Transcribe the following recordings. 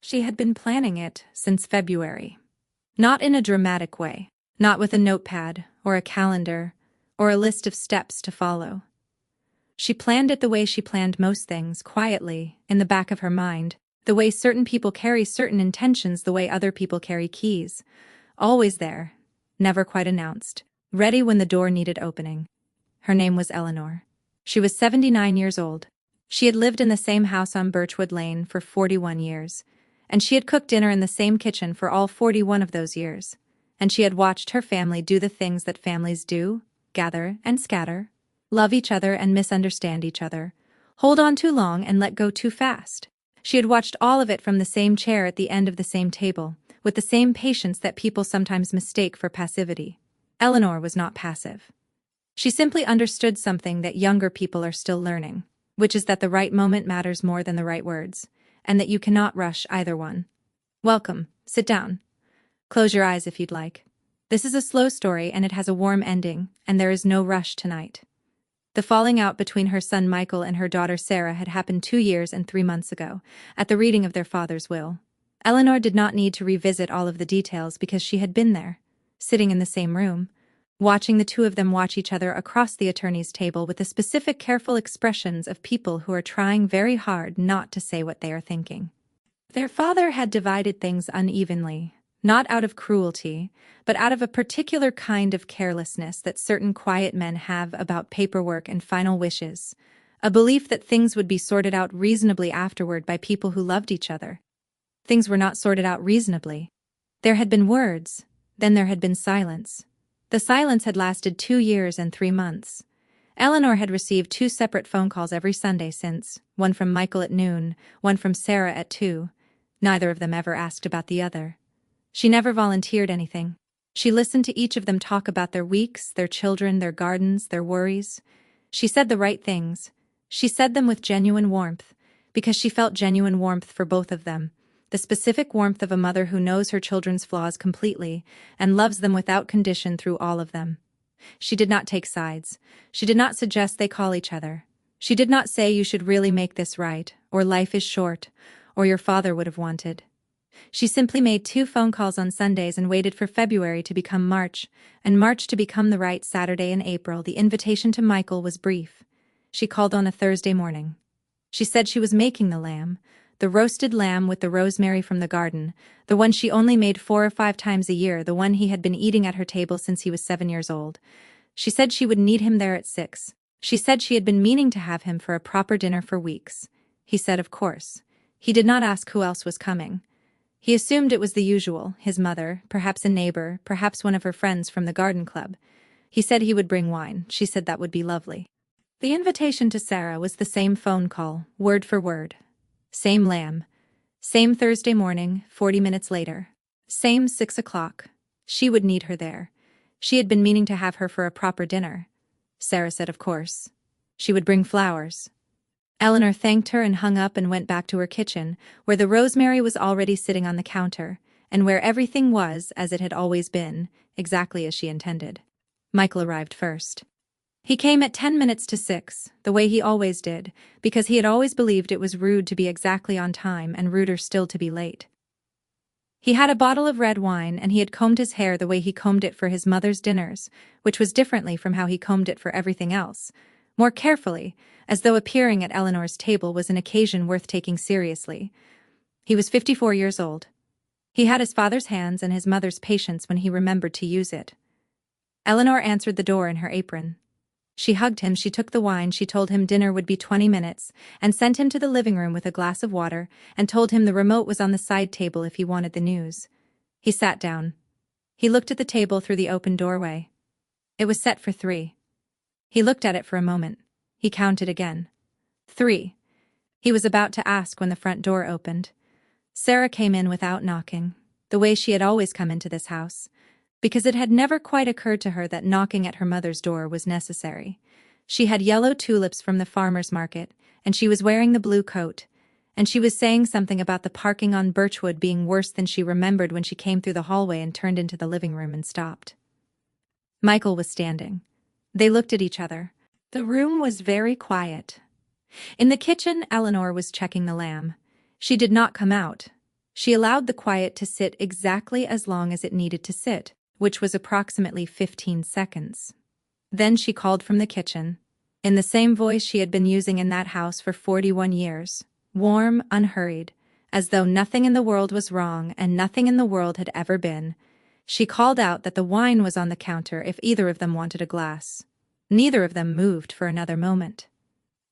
She had been planning it since February. Not in a dramatic way, not with a notepad or a calendar or a list of steps to follow. She planned it the way she planned most things, quietly, in the back of her mind, the way certain people carry certain intentions, the way other people carry keys. Always there, never quite announced, ready when the door needed opening. Her name was Eleanor. She was 79 years old. She had lived in the same house on Birchwood Lane for 41 years, and she had cooked dinner in the same kitchen for all 41 of those years. And she had watched her family do the things that families do, gather and scatter, love each other and misunderstand each other, hold on too long and let go too fast. She had watched all of it from the same chair at the end of the same table, with the same patience that people sometimes mistake for passivity. Eleanor was not passive. She simply understood something that younger people are still learning, which is that the right moment matters more than the right words, and that you cannot rush either one. Welcome. Sit down. Close your eyes if you'd like. This is a slow story and it has a warm ending, and there is no rush tonight. The falling out between her son Michael and her daughter Sarah had happened 2 years and 3 months ago, at the reading of their father's will. Eleanor did not need to revisit all of the details because she had been there, sitting in the same room, watching the two of them watch each other across the attorney's table with the specific careful expressions of people who are trying very hard not to say what they are thinking. Their father had divided things unevenly, not out of cruelty, but out of a particular kind of carelessness that certain quiet men have about paperwork and final wishes, a belief that things would be sorted out reasonably afterward by people who loved each other. Things were not sorted out reasonably. There had been words, then there had been silence. The silence had lasted 2 years and 3 months. Eleanor had received 2 separate phone calls every Sunday since, one from Michael at noon, one from Sarah at 2. Neither of them ever asked about the other. She never volunteered anything. She listened to each of them talk about their weeks, their children, their gardens, their worries. She said the right things. She said them with genuine warmth, because she felt genuine warmth for both of them. The specific warmth of a mother who knows her children's flaws completely and loves them without condition through all of them. She did not take sides. She did not suggest they call each other. She did not say you should really make this right, or life is short, or your father would have wanted. She simply made 2 phone calls on Sundays and waited for February to become March, and March to become the right Saturday in April. The invitation to Michael was brief. She called on a Thursday morning. She said she was making the lamb, the roasted lamb with the rosemary from the garden, the one she only made 4 or 5 times a year, the one he had been eating at her table since he was 7 years old. She said she would need him there at 6. She said she had been meaning to have him for a proper dinner for weeks. He said of course. He did not ask who else was coming. He assumed it was the usual, his mother, perhaps a neighbor, perhaps one of her friends from the garden club. He said he would bring wine. She said that would be lovely. The invitation to Sarah was the same phone call, word for word. Same lamb. Same Thursday morning, 40 minutes later. Same 6 o'clock. She would need her there. She had been meaning to have her for a proper dinner. Sarah said of course. She would bring flowers. Eleanor thanked her and hung up and went back to her kitchen, where the rosemary was already sitting on the counter, and where everything was, as it had always been, exactly as she intended. Michael arrived first. He came at 10 minutes to 6, the way he always did, because he had always believed it was rude to be exactly on time and ruder still to be late. He had a bottle of red wine and he had combed his hair the way he combed it for his mother's dinners, which was differently from how he combed it for everything else, more carefully, as though appearing at Eleanor's table was an occasion worth taking seriously. He was 54 years old. He had his father's hands and his mother's patience when he remembered to use it. Eleanor answered the door in her apron. She hugged him, she took the wine, she told him dinner would be 20 minutes, and sent him to the living room with a glass of water, and told him the remote was on the side table if he wanted the news. He sat down. He looked at the table through the open doorway. It was set for 3. He looked at it for a moment. He counted again. 3. He was about to ask when the front door opened. Sarah came in without knocking, the way she had always come into this house, because it had never quite occurred to her that knocking at her mother's door was necessary. She had yellow tulips from the farmer's market, and she was wearing the blue coat, and she was saying something about the parking on Birchwood being worse than she remembered when she came through the hallway and turned into the living room and stopped. Michael was standing. They looked at each other. The room was very quiet. In the kitchen, Eleanor was checking the lamb. She did not come out. She allowed the quiet to sit exactly as long as it needed to sit, which was approximately 15 seconds. Then she called from the kitchen, in the same voice she had been using in that house for 41 years, warm, unhurried, as though nothing in the world was wrong and nothing in the world had ever been. She called out that the wine was on the counter if either of them wanted a glass. Neither of them moved for another moment.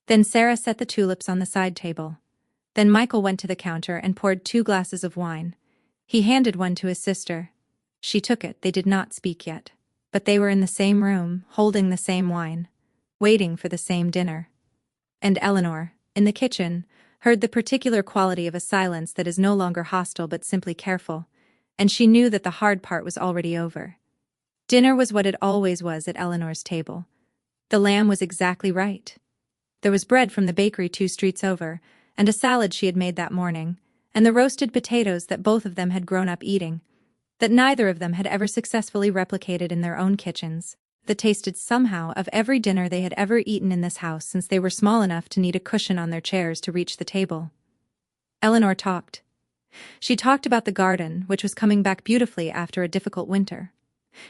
Then Sarah set the tulips on the side table. Then Michael went to the counter and poured 2 glasses of wine. He handed one to his sister. She took it. They did not speak yet. But they were in the same room, holding the same wine, waiting for the same dinner. And Eleanor, in the kitchen, heard the particular quality of a silence that is no longer hostile but simply careful, and she knew that the hard part was already over. Dinner was what it always was at Eleanor's table. The lamb was exactly right. There was bread from the bakery 2 streets over, and a salad she had made that morning, and the roasted potatoes that both of them had grown up eating, that neither of them had ever successfully replicated in their own kitchens, that tasted somehow of every dinner they had ever eaten in this house since they were small enough to need a cushion on their chairs to reach the table. Eleanor talked. She talked about the garden, which was coming back beautifully after a difficult winter.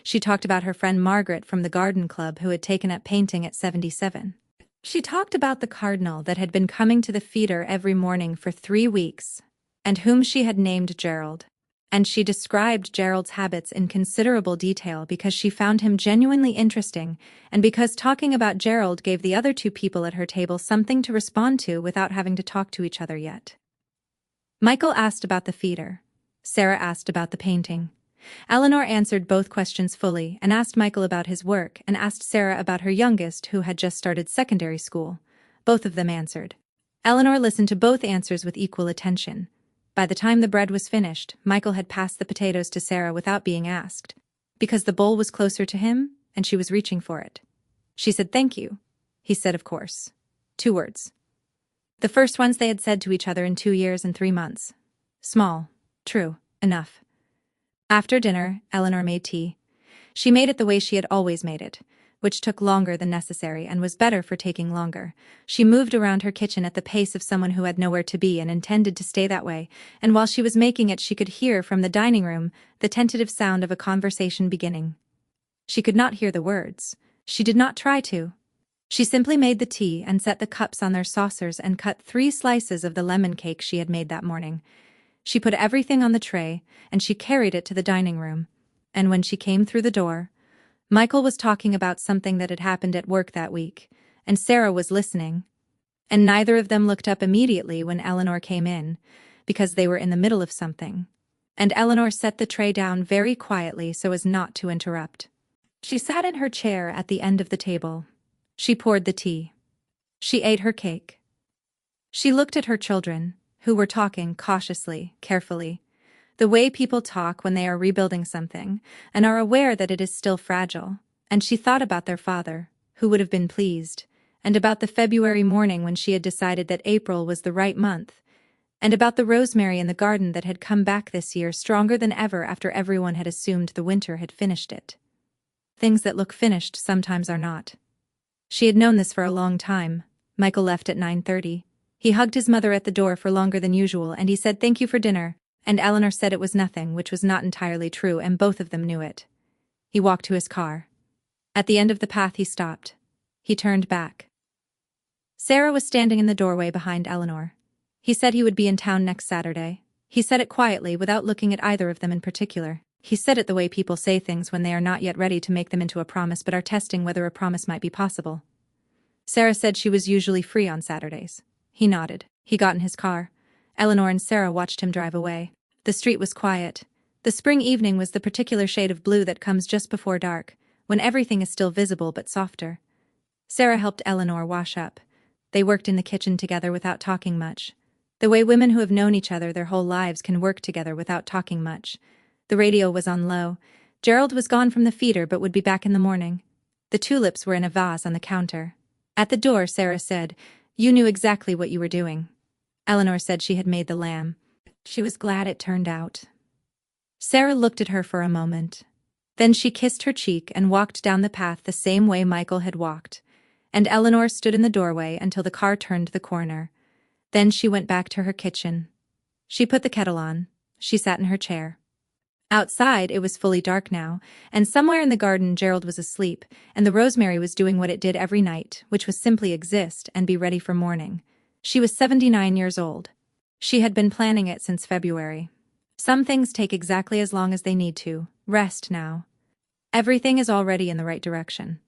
She talked about her friend Margaret from the garden club who had taken up painting at 77. She talked about the cardinal that had been coming to the feeder every morning for 3 weeks, and whom she had named Gerald. And she described Gerald's habits in considerable detail because she found him genuinely interesting and because talking about Gerald gave the other 2 people at her table something to respond to without having to talk to each other yet. Michael asked about the feeder. Sarah asked about the painting. Eleanor answered both questions fully and asked Michael about his work and asked Sarah about her youngest who had just started secondary school. Both of them answered. Eleanor listened to both answers with equal attention. By the time the bread was finished, Michael had passed the potatoes to Sarah without being asked, because the bowl was closer to him and she was reaching for it. She said, "Thank you." He said, "Of course." 2 words. The first ones they had said to each other in 2 years and 3 months. Small, true, enough. After dinner, Eleanor made tea. She made it the way she had always made it, which took longer than necessary and was better for taking longer. She moved around her kitchen at the pace of someone who had nowhere to be and intended to stay that way, and while she was making it she could hear from the dining room the tentative sound of a conversation beginning. She could not hear the words. She did not try to. She simply made the tea and set the cups on their saucers and cut 3 slices of the lemon cake she had made that morning. She put everything on the tray, and she carried it to the dining room. And when she came through the door, Michael was talking about something that had happened at work that week, and Sarah was listening. And neither of them looked up immediately when Eleanor came in, because they were in the middle of something. And Eleanor set the tray down very quietly so as not to interrupt. She sat in her chair at the end of the table. She poured the tea. She ate her cake. She looked at her children, who were talking cautiously, carefully, the way people talk when they are rebuilding something and are aware that it is still fragile, and she thought about their father, who would have been pleased, and about the February morning when she had decided that April was the right month, and about the rosemary in the garden that had come back this year stronger than ever after everyone had assumed the winter had finished it. Things that look finished sometimes are not. She had known this for a long time. Michael left at 9:30. He hugged his mother at the door for longer than usual and he said thank you for dinner, and Eleanor said it was nothing, which was not entirely true, and both of them knew it. He walked to his car. At the end of the path he stopped. He turned back. Sarah was standing in the doorway behind Eleanor. He said he would be in town next Saturday. He said it quietly without looking at either of them in particular. He said it the way people say things when they are not yet ready to make them into a promise but are testing whether a promise might be possible. Sarah said she was usually free on Saturdays. He nodded. He got in his car. Eleanor and Sarah watched him drive away. The street was quiet. The spring evening was the particular shade of blue that comes just before dark, when everything is still visible but softer. Sarah helped Eleanor wash up. They worked in the kitchen together without talking much. The way women who have known each other their whole lives can work together without talking much. The radio was on low. Gerald was gone from the feeder but would be back in the morning. The tulips were in a vase on the counter. At the door, Sarah said, "You knew exactly what you were doing." Eleanor said she had made the lamb. She was glad it turned out. Sarah looked at her for a moment. Then she kissed her cheek and walked down the path the same way Michael had walked, and Eleanor stood in the doorway until the car turned the corner. Then she went back to her kitchen. She put the kettle on. She sat in her chair. Outside, it was fully dark now, and somewhere in the garden Gerald was asleep, and the rosemary was doing what it did every night, which was simply exist and be ready for morning. She was 79 years old. She had been planning it since February. Some things take exactly as long as they need to. Rest now. Everything is already in the right direction.